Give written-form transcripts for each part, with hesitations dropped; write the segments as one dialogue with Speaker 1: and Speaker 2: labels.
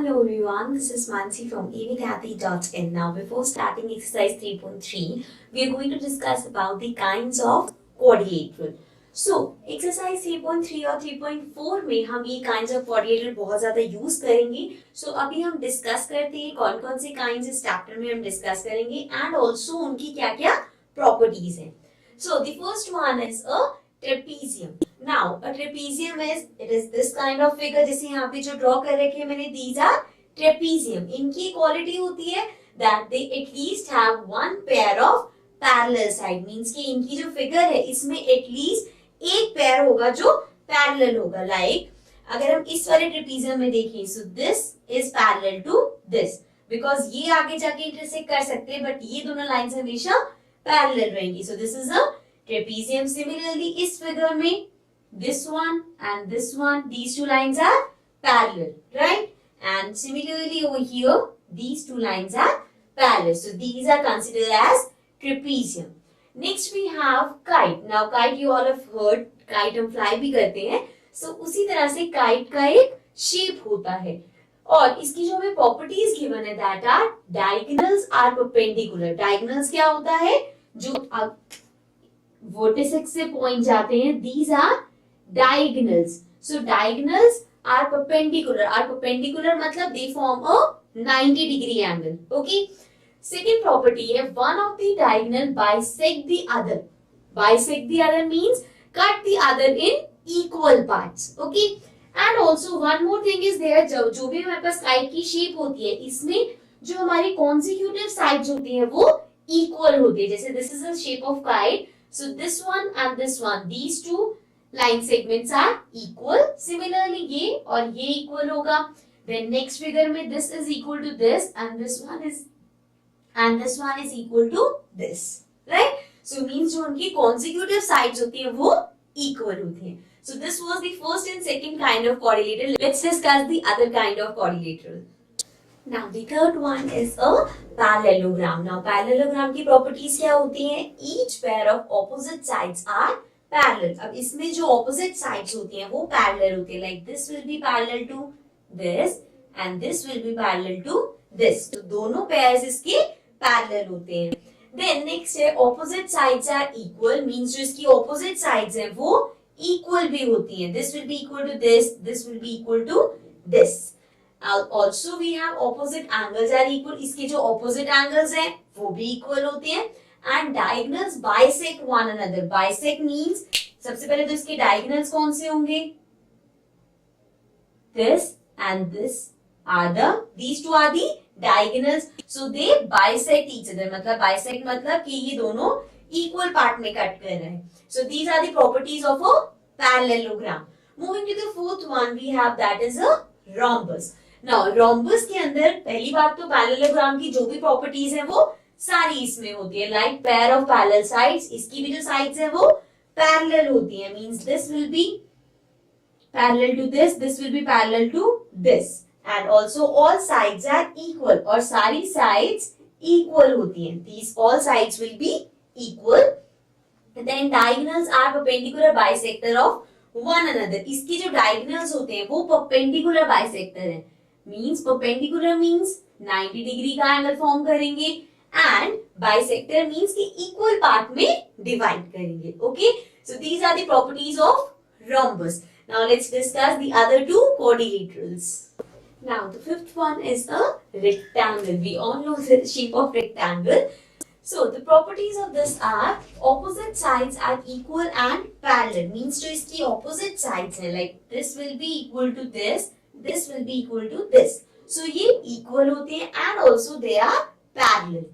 Speaker 1: Hello everyone, this is Mansi from evkathy.in. Now before starting exercise 3.3, we are going to discuss about the kinds of quadrilateral. So exercise 3.3 और 3.4 में हम ये kinds of quadrilateral बहुत ज़्यादा use करेंगे. So अभी हम discuss करते हैं कौन कौन से kinds इस chapter में हम discuss करेंगे and also उनकी क्या क्या properties हैं. So the first one is a trapezium. Now a trapezium is this kind of figure जैसे यहाँ पे जो draw कर रखे हैं मैंने, these are trapezium. इनकी quality होती है that they at least have one pair of parallel side, means कि इनकी जो figure है इसमें at least एक pair होगा जो parallel होगा. Like अगर हम इस वाले trapezium में देखें, so this is parallel to this because ये आगे जाके intersect कर सकते हैं but ये दोनों lines हमेशा parallel रहेंगी. So this is a trapezium. Similarly इस figure में this one and this one, these two lines are parallel, right? And similarly over here these two lines are parallel, so these are considered as trapezium. Next we have kite. Now kite you all have heard, kite हम fly भी करते हैं. So उसी तरह से kite का एक shape होता है और इसकी जो हमें properties given है that are diagonals are perpendicular. Diagonals क्या होता है? जो vertex से point जाते हैं, these are diagonals. So diagonals are perpendicular. Are perpendicular मतलब they form a 90-degree angle. Okay. Second property है one of the diagonal bisect the other. Bisect the other means cut the other in equal parts. Okay. And also one more thing is there, जो भी हमारे पास kite की shape होती है इसमें जो हमारी consecutive sides होती है वो equal होती है. जैसे this is the shape of kite. So this one and this one, these two line segments are equal. Similarly ये और ये equal होगा. Then next figure में this is equal to this and this one is equal to this, right? So means जो उनकी consecutive sides होती है वो equal होती है. So this was the first and second kind of quadrilateral. Let's discuss the other kind of quadrilateral. Now the third one is a parallelogram. Now parallelogram की properties क्या होती हैं? Each pair of opposite sides are parallel. अब इसमें जो opposite sides होती हैं वो parallel होती है. Like this will be parallel to this and this will be parallel to this. तो दोनों pairs इसके parallel होते हैं. Then next है opposite sides are equal, means जो इसकी opposite sides हैं वो equal भी होती हैं. This will be equal to this, this will be equal to this. Also we have opposite angles are equal. इसके जो opposite angles हैं वो भी equal होते हैं. And diagonals bisect one another. Bisect means सबसे पहले तो इसके diagonals कौन से होंगे? This and this are these two are the diagonals. So they bisect each other. मतलब bisect मतलब कि ये दोनों equal part में cut कर रहे हैं. So these are the properties of a parallelogram. Moving to the fourth one, we have that is a rhombus. Now rhombus के अंदर पहली बात तो parallelogram की जो भी properties हैं वो सारी इसमें होती है. Like pair of parallel sides, इसकी भी जो sides है वो parallel होती है. Means this will be parallel to this, this will be parallel to this. And also all sides are equal और सारी sides equal होती हैं. These all sides will be equal. Then diagonals are perpendicular bisector of one another. इसकी जो diagonals होते हैं वो perpendicular bisector है. Means perpendicular means 90 degree का angle form करेंगे and bisector means कि equal part में divide करेंगे. Okay, so these are the properties of rhombus. Now let's discuss the other two quadrilaterals. Now the fifth one is a rectangle. We all know the shape of rectangle. So the properties of this are opposite sides are equal and parallel. Means जो इसकी opposite sides है, like this will be equal to this, this will be equal to this. So ये equal होते हैं and also they are parallel.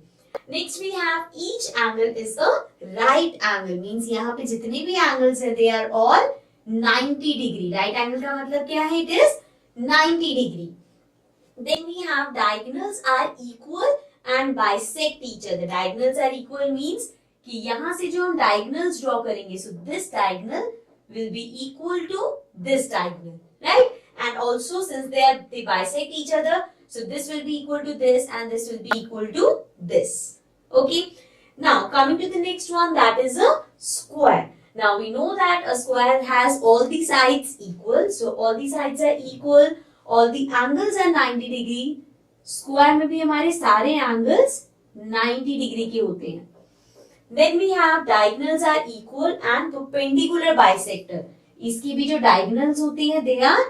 Speaker 1: Next we have each angle is a right angle. Means यहाँ पे जितने भी angles है they are all 90 degree. Right angle का मतलब क्या है? It is 90 degree. Then we have diagonals are equal and bisect each other. Diagonals are equal means कि यहाँ से जो हम diagonals draw करेंगे, so this diagonal will be equal to this diagonal, right? And also since they bisect each other, so this will be equal to this and this will be equal to this. Okay. Now coming to the next one, that is a square. Now we know that a square has all the sides equal. So all the sides are equal. all the angles are 90 degree. Square में भी हमारे सारे angles 90 degree के होते हैं. Then we have diagonals are equal and perpendicular bisector. इसकी भी जो diagonals होती है they are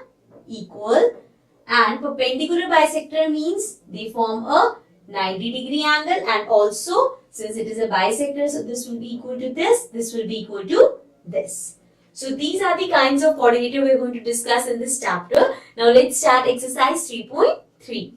Speaker 1: equal and perpendicular bisector means they form a 90 degree angle, and also since it is a bisector, so this will be equal to this will be equal to this. So these are the kinds of coordinator we are going to discuss in this chapter. Now let's start exercise 3.3.